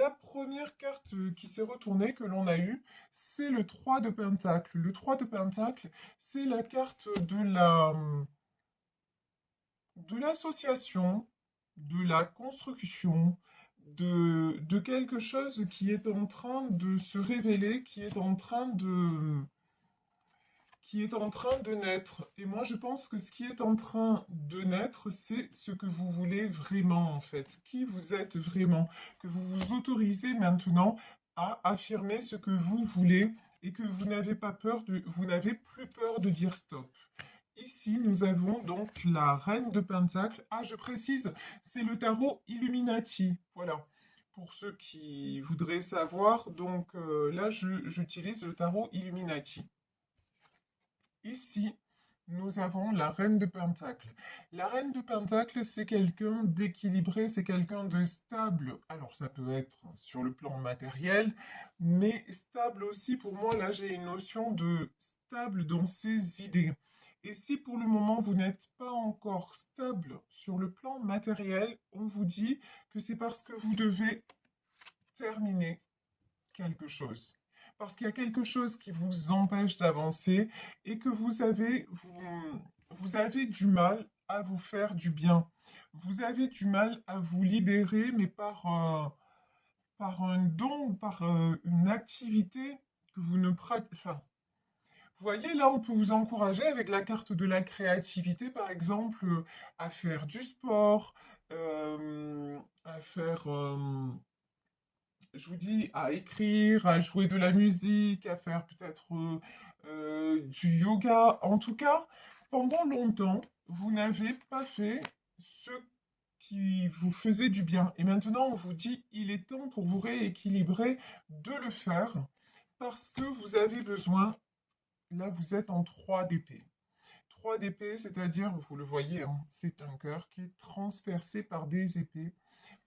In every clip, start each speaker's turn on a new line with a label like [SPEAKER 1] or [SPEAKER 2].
[SPEAKER 1] la première carte qui s'est retournée, que l'on a eue, c'est le 3 de Pentacle. Le 3 de Pentacle, c'est la carte de l'association, de la construction, de quelque chose qui est en train de se révéler, qui est en train de naître. Et moi, je pense que ce qui est en train de naître, c'est ce que vous voulez vraiment, en fait. Qui vous êtes vraiment. Que vous vous autorisez maintenant à affirmer ce que vous voulez et que vous n'avez plus peur de dire stop. Ici, nous avons donc la reine de Pentacle. Ah, je précise, c'est le tarot Illuminati. Voilà. Pour ceux qui voudraient savoir, donc là, j'utilise le tarot Illuminati. Ici, nous avons la reine de Pentacle. La reine de Pentacle, c'est quelqu'un d'équilibré, c'est quelqu'un de stable. Alors, ça peut être sur le plan matériel, mais stable aussi, pour moi, là, j'ai une notion de stable dans ses idées. Et si pour le moment, vous n'êtes pas encore stable sur le plan matériel, on vous dit que c'est parce que vous devez terminer quelque chose. Parce qu'il y a quelque chose qui vous empêche d'avancer et que vous avez du mal à vous faire du bien. Vous avez du mal à vous libérer, mais par un don ou par une activité que vous ne pratiquez. Enfin, vous voyez, là, on peut vous encourager avec la carte de la créativité, par exemple, à faire du sport, à faire je vous dis, à écrire, à jouer de la musique, à faire peut-être du yoga. En tout cas, pendant longtemps, vous n'avez pas fait ce qui vous faisait du bien. Et maintenant, on vous dit, il est temps pour vous rééquilibrer de le faire parce que vous avez besoin, là, vous êtes en 3 d'épée. 3 d'épée, c'est-à-dire, vous le voyez, hein, c'est un cœur qui est transpercé par des épées.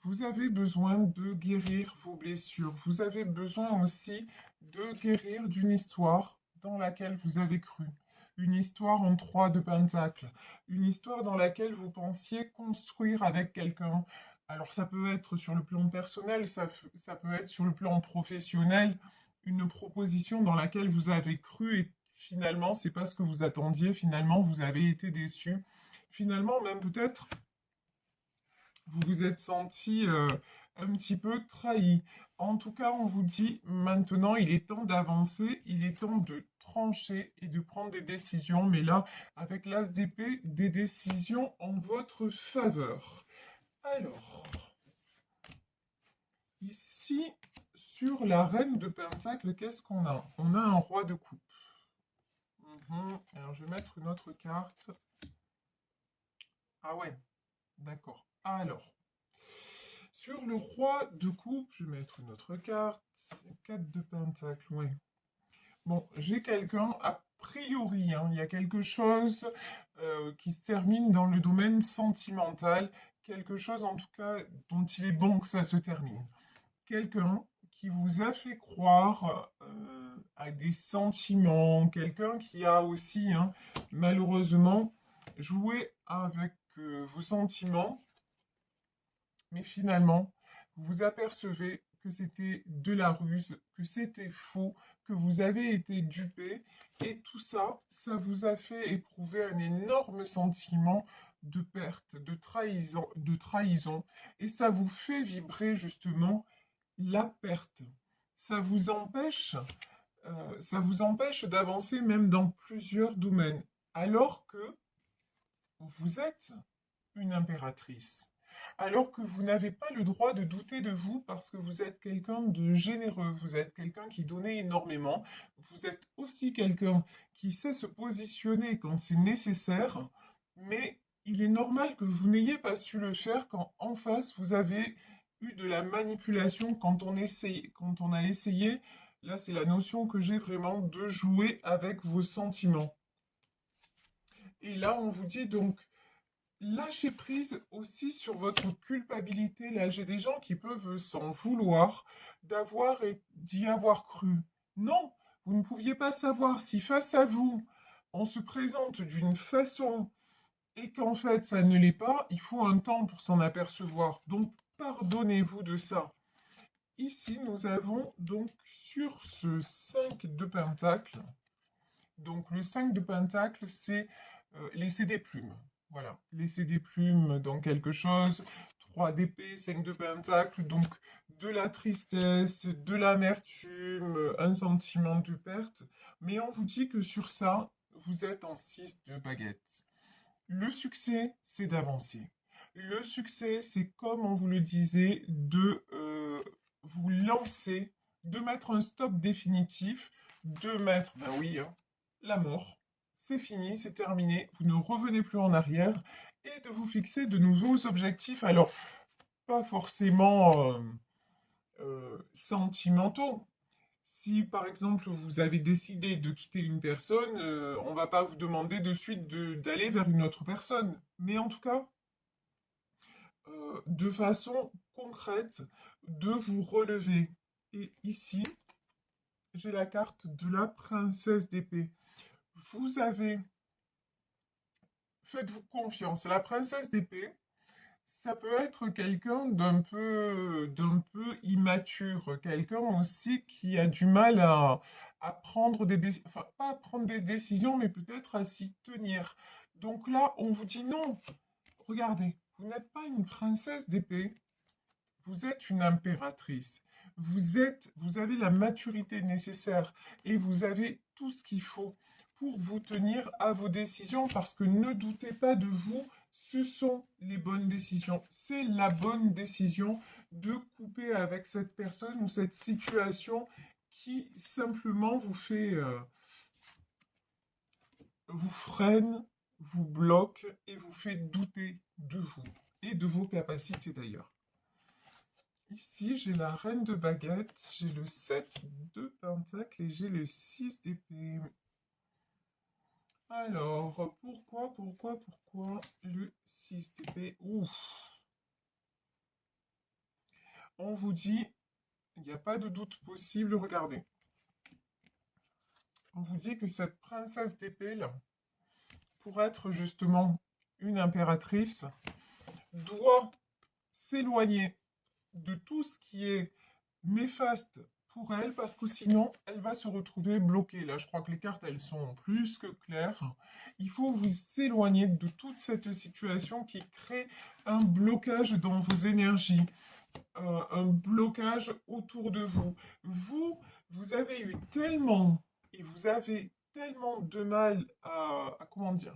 [SPEAKER 1] Vous avez besoin de guérir vos blessures. Vous avez besoin aussi de guérir d'une histoire dans laquelle vous avez cru. Une histoire en 3 de pentacle. Une histoire dans laquelle vous pensiez construire avec quelqu'un. Alors ça peut être sur le plan personnel, ça peut être sur le plan professionnel. Une proposition dans laquelle vous avez cru et finalement, c'est pas ce que vous attendiez. Finalement, vous avez été déçu. Finalement, même peut-être vous vous êtes senti un petit peu trahi. En tout cas, on vous dit maintenant, il est temps d'avancer, il est temps de trancher et de prendre des décisions. Mais là, avec l'as d'épée, des décisions en votre faveur. Alors, ici, sur la reine de Pentacle, qu'est-ce qu'on a? On a un roi de coupe. Alors, je vais mettre une autre carte. Ah ouais, d'accord. Alors, sur le roi de coupe, je vais mettre une autre carte. 4 de pentacle, oui. Bon, j'ai quelqu'un, a priori, hein, il y a quelque chose qui se termine dans le domaine sentimental. Quelque chose, en tout cas, dont il est bon que ça se termine. Quelqu'un qui vous a fait croire à des sentiments. Quelqu'un qui a aussi, hein, malheureusement, joué avec vos sentiments, mais finalement, vous vous apercevez que c'était de la ruse, que c'était faux, que vous avez été dupé, et tout ça, ça vous a fait éprouver un énorme sentiment de perte, de trahison, et ça vous fait vibrer justement la perte. Ça vous empêche, ça vous empêche d'avancer même dans plusieurs domaines, alors que vous êtes une impératrice. Alors que vous n'avez pas le droit de douter de vous parce que vous êtes quelqu'un de généreux, vous êtes quelqu'un qui donne énormément, vous êtes aussi quelqu'un qui sait se positionner quand c'est nécessaire, mais il est normal que vous n'ayez pas su le faire quand en face vous avez eu de la manipulation quand on a essayé, là c'est la notion que j'ai vraiment de jouer avec vos sentiments. Et là on vous dit donc lâchez prise aussi sur votre culpabilité. Là, j'ai des gens qui peuvent s'en vouloir d'y avoir cru. Non, vous ne pouviez pas savoir si face à vous, on se présente d'une façon et qu'en fait ça ne l'est pas, il faut un temps pour s'en apercevoir. Donc, pardonnez-vous de ça. ici, nous avons donc sur ce 5 de pentacle, donc le 5 de pentacle, c'est laisser des plumes. Voilà, laisser des plumes dans quelque chose. 3 d'épée, 5 de pentacle, donc de la tristesse, de l'amertume, un sentiment de perte. Mais on vous dit que sur ça, vous êtes en 6 de baguette. Le succès, c'est d'avancer. Le succès, c'est comme on vous le disait, de vous lancer, de mettre un stop définitif, de mettre, ben oui, hein, la mort. C'est fini, c'est terminé, vous ne revenez plus en arrière et de vous fixer de nouveaux objectifs. Alors, pas forcément sentimentaux. Si par exemple vous avez décidé de quitter une personne, on va pas vous demander de suite d'aller vers une autre personne. Mais en tout cas, de façon concrète, de vous relever. Et ici, j'ai la carte de la princesse d'épée. Vous avez, faites-vous confiance. La princesse d'épée, ça peut être quelqu'un d'un peu immature, quelqu'un aussi qui a du mal à prendre des décisions, enfin pas à prendre des décisions, mais peut-être à s'y tenir. Donc là, on vous dit non. Regardez, vous n'êtes pas une princesse d'épée, vous êtes une impératrice. Vous avez la maturité nécessaire et vous avez tout ce qu'il faut pour vous tenir à vos décisions parce que ne doutez pas de vous, ce sont les bonnes décisions. C'est la bonne décision de couper avec cette personne ou cette situation qui simplement vous freine, vous bloque et vous fait douter de vous et de vos capacités d'ailleurs. Ici, j'ai la reine de baguette, j'ai le 7 de pentacle et j'ai le 6 d'épée. Alors, pourquoi le 6 d'épée? Ouf. On vous dit, il n'y a pas de doute possible, regardez. On vous dit que cette princesse d'épée, là, pour être justement une impératrice, doit s'éloigner de tout ce qui est néfaste pour elle parce que sinon elle va se retrouver bloquée. Là, je crois que les cartes elles sont plus que claires. Il faut vous éloigner de toute cette situation qui crée un blocage dans vos énergies, un blocage autour de vous. Vous avez eu tellement et vous avez tellement de mal à comment dire,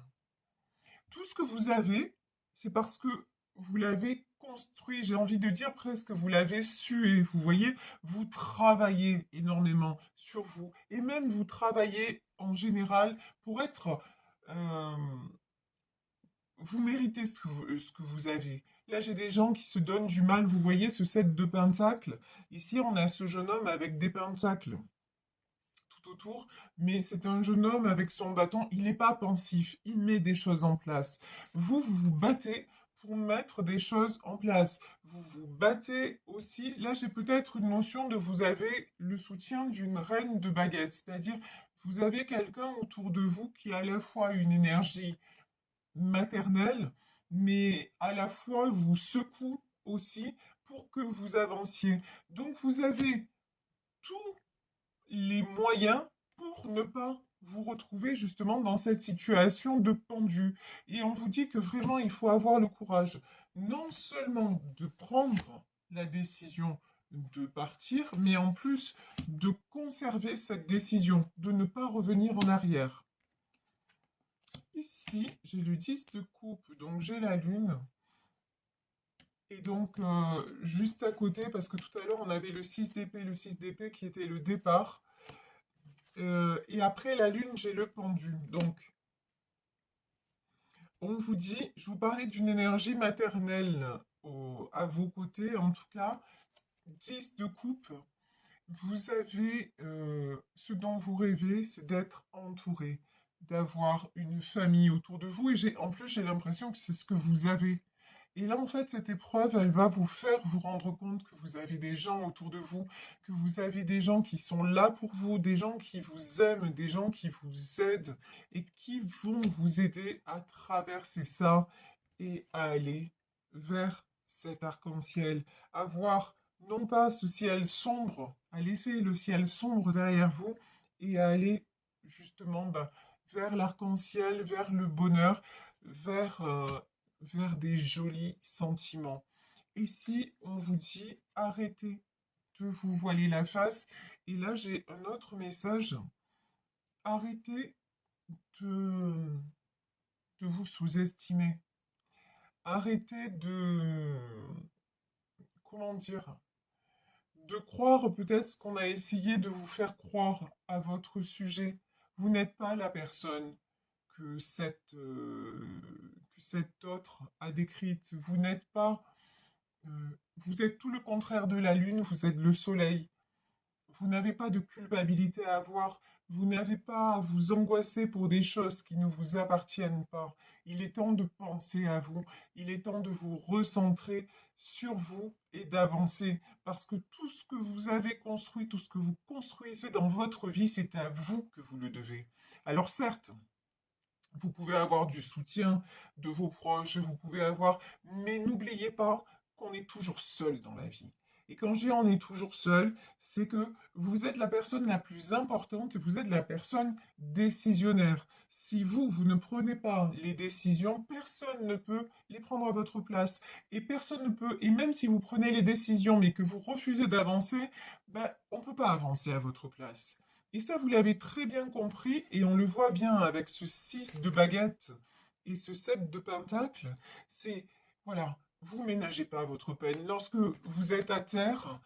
[SPEAKER 1] tout ce que vous avez, c'est parce que vous l'avez construit, j'ai envie de dire presque, vous l'avez sué, vous voyez, vous travaillez énormément sur vous, et même vous travaillez en général pour être... euh, vous méritez ce que vous avez. Là, j'ai des gens qui se donnent du mal, vous voyez ce 7 de pentacles. Ici, on a ce jeune homme avec des pentacles tout autour, mais c'est un jeune homme avec son bâton, il n'est pas pensif, il met des choses en place. Vous vous battez pour mettre des choses en place. Vous vous battez aussi, là j'ai peut-être une notion de vous avez le soutien d'une reine de baguette, c'est-à-dire vous avez quelqu'un autour de vous qui a à la fois une énergie maternelle, mais à la fois vous secoue aussi pour que vous avanciez. Donc vous avez tout les moyens pour ne pas vous retrouver justement dans cette situation de pendu. Et on vous dit que vraiment, il faut avoir le courage, non seulement de prendre la décision de partir, mais en plus de conserver cette décision, de ne pas revenir en arrière. Ici, j'ai le 10 de coupe, donc j'ai la lune. Et donc, juste à côté, parce que tout à l'heure, on avait le 6 d'épée qui était le départ. Et après la lune, j'ai le pendu. Donc, on vous dit, je vous parlais d'une énergie maternelle à vos côtés, en tout cas, 10 de coupe. Vous avez ce dont vous rêvez, c'est d'être entouré, d'avoir une famille autour de vous. Et en plus, j'ai l'impression que c'est ce que vous avez. Et là, en fait, cette épreuve, elle va vous faire vous rendre compte que vous avez des gens autour de vous, que vous avez des gens qui sont là pour vous, des gens qui vous aiment, des gens qui vous aident et qui vont vous aider à traverser ça et à aller vers cet arc-en-ciel, à voir non pas ce ciel sombre, à laisser le ciel sombre derrière vous et à aller justement vers l'arc-en-ciel, vers le bonheur, vers, vers des jolis sentiments. Et si on vous dit arrêtez de vous voiler la face, et là j'ai un autre message, arrêtez de, de vous sous-estimer. Arrêtez de, comment dire, de croire peut-être ce qu'on a essayé de vous faire croire à votre sujet. Vous n'êtes pas la personne que cette autre a décrite. Vous n'êtes pas, vous êtes tout le contraire de la lune, vous êtes le soleil. Vous n'avez pas de culpabilité à avoir. Vous n'avez pas à vous angoisser pour des choses qui ne vous appartiennent pas. Il est temps de penser à vous. Il est temps de vous recentrer sur vous et d'avancer. Parce que tout ce que vous avez construit, tout ce que vous construisez dans votre vie, c'est à vous que vous le devez. Alors certes, vous pouvez avoir du soutien de vos proches, vous pouvez avoir, mais n'oubliez pas qu'on est toujours seul dans la vie. Et quand je dis on est toujours seul, c'est que vous êtes la personne la plus importante, vous êtes la personne décisionnaire. Si vous, vous ne prenez pas les décisions, personne ne peut les prendre à votre place. Et personne ne peut, et même si vous prenez les décisions, mais que vous refusez d'avancer, ben, on ne peut pas avancer à votre place. Et ça, vous l'avez très bien compris, et on le voit bien avec ce 6 de baguette et ce 7 de pentacle. C'est, voilà, vous ménagez pas votre peine. Lorsque vous êtes à terre,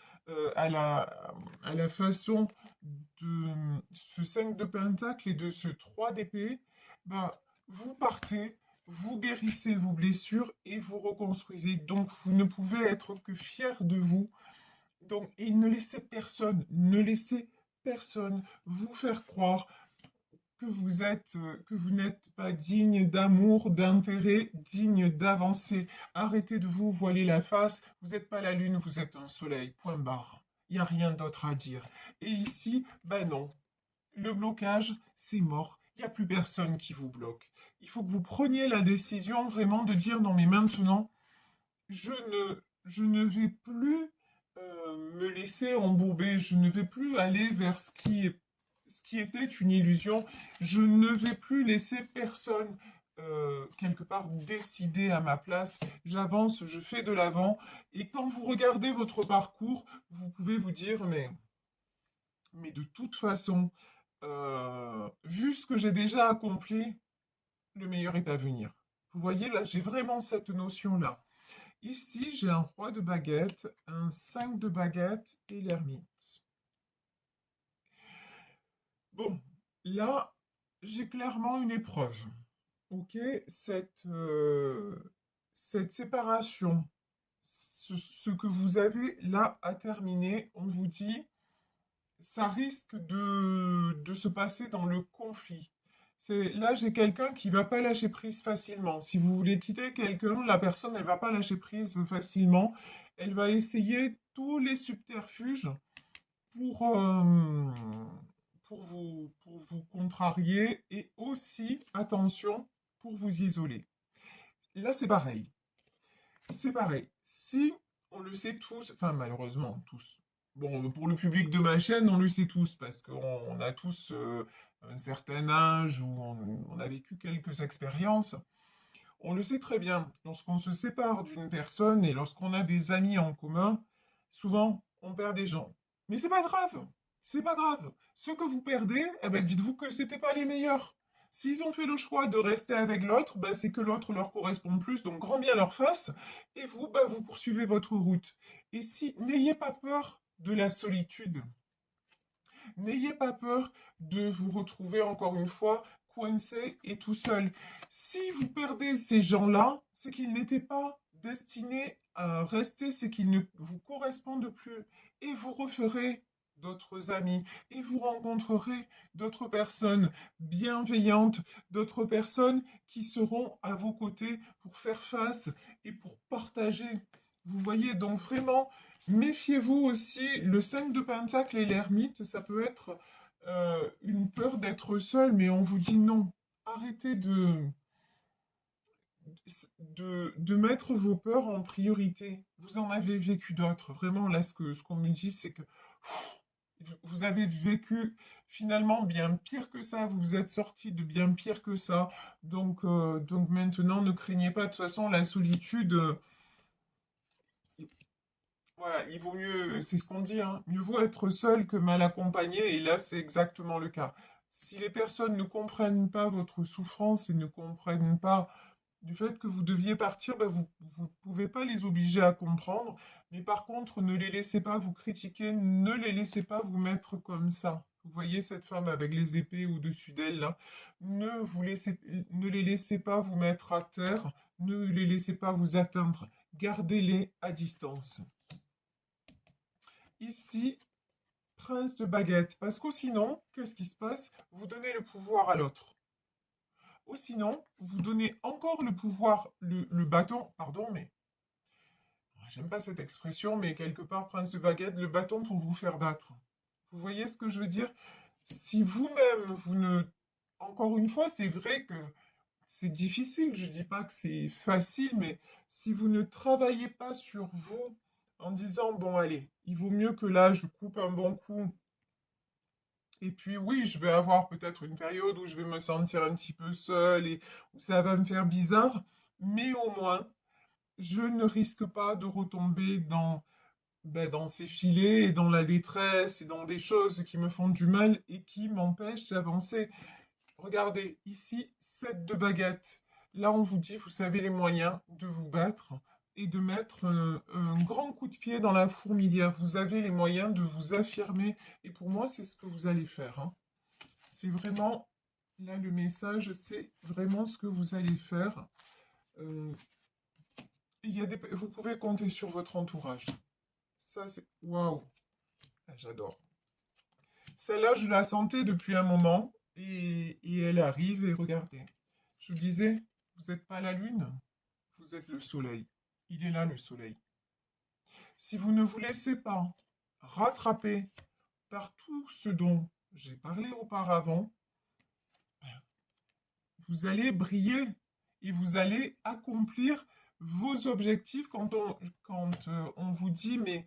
[SPEAKER 1] à la façon de ce 5 de pentacle et de ce 3 d'épée, bah, vous partez, vous guérissez vos blessures et vous reconstruisez. Donc, vous ne pouvez être que fier de vous. Donc, et ne laissez personne, ne laissez personne vous faire croire que vous n'êtes pas digne d'amour, d'intérêt, digne d'avancer. Arrêtez de vous voiler la face. Vous n'êtes pas la lune, vous êtes un soleil. Point barre. Il n'y a rien d'autre à dire. Et ici, ben non. Le blocage, c'est mort. Il n'y a plus personne qui vous bloque. Il faut que vous preniez la décision vraiment de dire non mais maintenant, je ne vais plus me laisser embourber, je ne vais plus aller vers ce qui était une illusion, je ne vais plus laisser personne quelque part décider à ma place, j'avance, je fais de l'avant, et quand vous regardez votre parcours, vous pouvez vous dire, mais de toute façon, vu ce que j'ai déjà accompli, le meilleur est à venir. Vous voyez, là, j'ai vraiment cette notion-là. Ici, j'ai un roi de baguette, un 5 de baguette et l'ermite. Bon, là, j'ai clairement une épreuve. Ok, cette séparation, ce que vous avez là à terminer, on vous dit, ça risque de se passer dans le conflit. Là, j'ai quelqu'un qui va pas lâcher prise facilement. Si vous voulez quitter quelqu'un, la personne, elle va pas lâcher prise facilement. Elle va essayer tous les subterfuges pour, euh, pour vous contrarier et aussi, attention, pour vous isoler. Là, c'est pareil. C'est pareil. Si on le sait tous, enfin malheureusement tous. Bon, pour le public de ma chaîne, on le sait tous parce qu'on a tous un certain âge ou on a vécu quelques expériences. On le sait très bien. Lorsqu'on se sépare d'une personne et lorsqu'on a des amis en commun, souvent on perd des gens. Mais c'est pas grave. C'est pas grave. Ce que vous perdez, eh ben, dites-vous que c'était pas les meilleurs. S'ils ont fait le choix de rester avec l'autre, ben, c'est que l'autre leur correspond plus, donc grand bien leur face, et vous, ben, vous poursuivez votre route. Et si, n'ayez pas peur de la solitude. N'ayez pas peur de vous retrouver encore une fois coincé et tout seul. Si vous perdez ces gens-là, c'est qu'ils n'étaient pas destinés à rester, c'est qu'ils ne vous correspondent plus. Et vous referez d'autres amis et vous rencontrerez d'autres personnes bienveillantes, d'autres personnes qui seront à vos côtés pour faire face et pour partager. Vous voyez donc vraiment, méfiez-vous aussi, le 5 de Pentacle et l'ermite, ça peut être une peur d'être seul, mais on vous dit non. Arrêtez de mettre vos peurs en priorité. Vous en avez vécu d'autres. Vraiment, là, ce qu'on me dit, c'est que vous avez vécu finalement bien pire que ça. Vous vous êtes sorti de bien pire que ça. Donc maintenant, ne craignez pas. De toute façon, la solitude, voilà, il vaut mieux, c'est ce qu'on dit, hein, mieux vaut être seul que mal accompagné. Et là, c'est exactement le cas. Si les personnes ne comprennent pas votre souffrance et ne comprennent pas du fait que vous deviez partir, ben vous ne pouvez pas les obliger à comprendre, mais par contre, ne les laissez pas vous critiquer, ne les laissez pas vous mettre comme ça. Vous voyez cette femme avec les épées au-dessus d'elle, là, ne les laissez pas vous mettre à terre, ne les laissez pas vous atteindre, gardez-les à distance. Ici, prince de baguette, parce que sinon, qu'est-ce qui se passe? Vous donnez le pouvoir à l'autre. Ou sinon, vous donnez encore le pouvoir, le bâton, pardon, mais j'aime pas cette expression, mais quelque part, prince de baguette, le bâton pour vous faire battre. Vous voyez ce que je veux dire? Si vous-même, vous ne... Encore une fois, c'est vrai que c'est difficile, je dis pas que c'est facile, mais si vous ne travaillez pas sur vous en disant, bon, allez, il vaut mieux que là, je coupe un bon coup. Et puis oui, je vais avoir peut-être une période où je vais me sentir un petit peu seul et où ça va me faire bizarre, mais au moins, je ne risque pas de retomber dans ces filets et dans la détresse et dans des choses qui me font du mal et qui m'empêchent d'avancer. Regardez, ici, 7 de baguette. Là, on vous dit, vous avez les moyens de vous battre et de mettre un grand coup de pied dans la fourmilière. Vous avez les moyens de vous affirmer. Et pour moi, c'est ce que vous allez faire, hein. C'est vraiment, là, le message, c'est vraiment ce que vous allez faire. Euh, vous pouvez compter sur votre entourage. Ça, c'est... Waouh! Ah, j'adore. Celle-là, je la sentais depuis un moment et elle arrive et regardez. Je vous disais, vous n'êtes pas la lune, vous êtes le soleil. Il est là, le soleil. Si vous ne vous laissez pas rattraper par tout ce dont j'ai parlé auparavant, vous allez briller et vous allez accomplir vos objectifs quand on vous dit, mais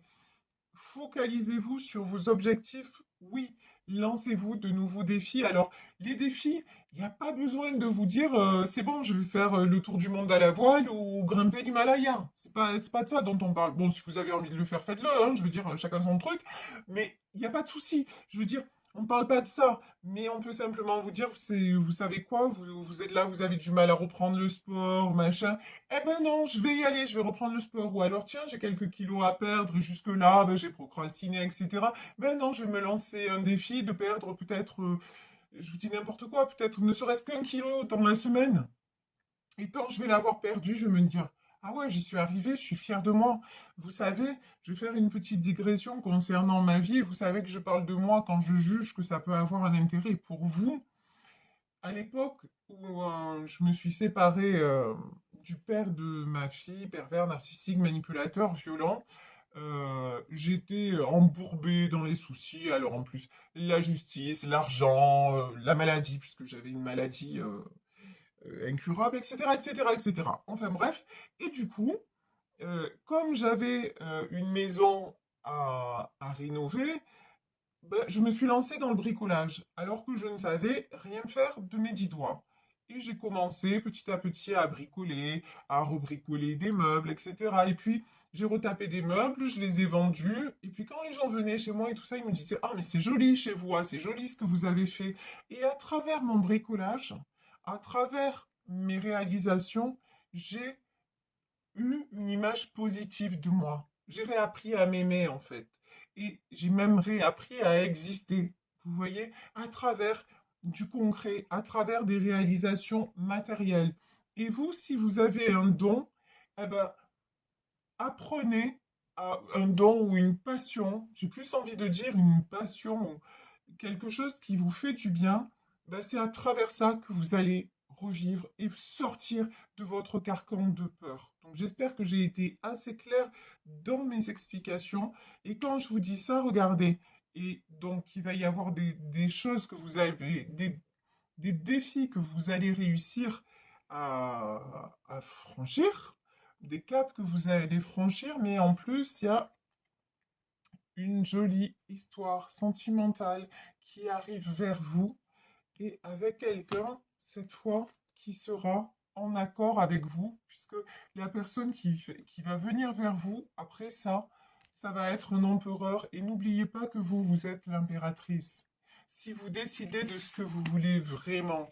[SPEAKER 1] focalisez-vous sur vos objectifs. Oui, lancez-vous de nouveaux défis. Alors, les défis, il n'y a pas besoin de vous dire c'est bon, je vais faire le tour du monde à la voile ou grimper l'Himalaya. C'est pas de ça dont on parle. Bon, si vous avez envie de le faire, faites-le, hein, je veux dire, chacun son truc. Mais il n'y a pas de souci. Je veux dire, on ne parle pas de ça. Mais on peut simplement vous dire, vous savez quoi, vous êtes là, vous avez du mal à reprendre le sport, machin. Eh ben non, je vais y aller, je vais reprendre le sport. Ou alors, tiens, j'ai quelques kilos à perdre et jusque-là, ben, j'ai procrastiné, etc. Ben non, je vais me lancer un défi de perdre peut-être, je vous dis n'importe quoi, peut-être ne serait-ce qu'un kilo dans la semaine. Et quand je vais l'avoir perdu, je vais me dire, ah ouais, j'y suis arrivé, je suis fier de moi. Vous savez, je vais faire une petite digression concernant ma vie. Vous savez que je parle de moi quand je juge que ça peut avoir un intérêt pour vous. À l'époque où je me suis séparé du père de ma fille, pervers, narcissique, manipulateur, violent, j'étais embourbé dans les soucis. Alors en plus, la justice, l'argent, la maladie, puisque j'avais une maladie incurable, etc., etc., etc. Enfin bref. Et du coup, comme j'avais une maison à rénover, ben, je me suis lancé dans le bricolage, alors que je ne savais rien faire de mes 10 doigts. Et j'ai commencé petit à petit à bricoler, à rebricoler des meubles, etc. Et puis, j'ai retapé des meubles, je les ai vendus. Et puis, quand les gens venaient chez moi et tout ça, ils me disaient, ah, mais c'est joli chez vous, ah, c'est joli ce que vous avez fait. Et à travers mon bricolage, à travers mes réalisations, j'ai eu une image positive de moi. J'ai réappris à m'aimer en fait. Et j'ai même réappris à exister. Vous voyez, à travers du concret, à travers des réalisations matérielles. Et vous, si vous avez un don, eh ben, apprenez à un don ou une passion, j'ai plus envie de dire une passion ou quelque chose qui vous fait du bien, ben c'est à travers ça que vous allez revivre et sortir de votre carcan de peur. Donc j'espère que j'ai été assez clair dans mes explications. Et quand je vous dis ça, regardez. Et donc il va y avoir des choses que vous avez, des défis que vous allez réussir à franchir, des caps que vous allez franchir, mais en plus, il y a une jolie histoire sentimentale qui arrive vers vous et avec quelqu'un, cette fois, qui sera en accord avec vous, puisque la personne qui va venir vers vous, après ça, ça va être un empereur. Et n'oubliez pas que vous, vous êtes l'impératrice. Si vous décidez de ce que vous voulez vraiment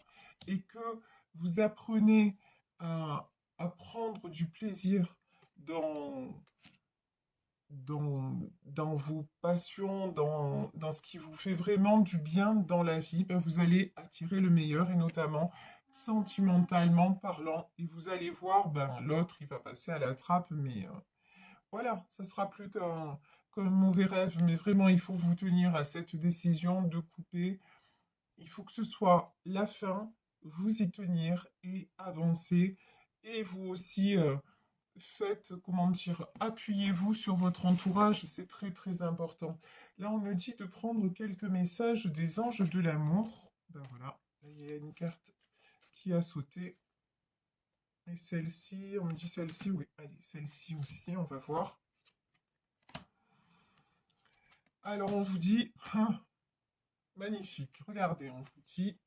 [SPEAKER 1] et que vous apprenez à prendre du plaisir dans, dans vos passions, dans ce qui vous fait vraiment du bien dans la vie, ben vous allez attirer le meilleur et notamment sentimentalement parlant. Et vous allez voir, ben, l'autre, il va passer à la trappe, mais voilà, ça sera plus qu'un mauvais rêve. Mais vraiment, il faut vous tenir à cette décision de couper. Il faut que ce soit la fin, vous y tenir et avancer. Et vous aussi, faites, comment dire, appuyez-vous sur votre entourage, c'est très très important. Là, on me dit de prendre quelques messages des anges de l'amour. Ben voilà, là, il y a une carte qui a sauté. Et celle-ci, on me dit celle-ci, oui, allez, celle-ci aussi, on va voir. Alors, on vous dit, hein, magnifique, regardez, on vous dit,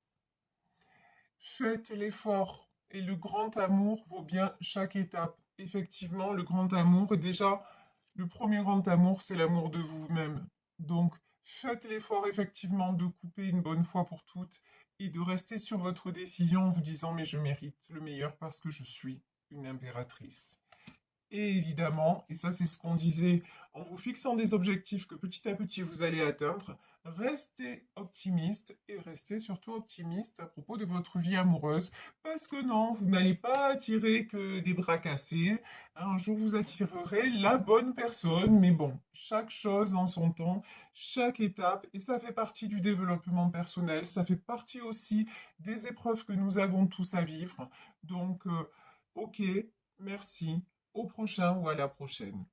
[SPEAKER 1] faites l'effort et le grand amour vaut bien chaque étape. Effectivement, le grand amour, déjà, le premier grand amour, c'est l'amour de vous-même. Donc, faites l'effort effectivement de couper une bonne fois pour toutes et de rester sur votre décision en vous disant mais je mérite le meilleur parce que je suis une impératrice. Et évidemment, et ça c'est ce qu'on disait, en vous fixant des objectifs que petit à petit vous allez atteindre, restez optimiste et restez surtout optimiste à propos de votre vie amoureuse, parce que non, vous n'allez pas attirer que des bras cassés, un jour vous attirerez la bonne personne, mais bon, chaque chose en son temps, chaque étape, et ça fait partie du développement personnel, ça fait partie aussi des épreuves que nous avons tous à vivre, donc ok, merci. Au prochain ou à la prochaine.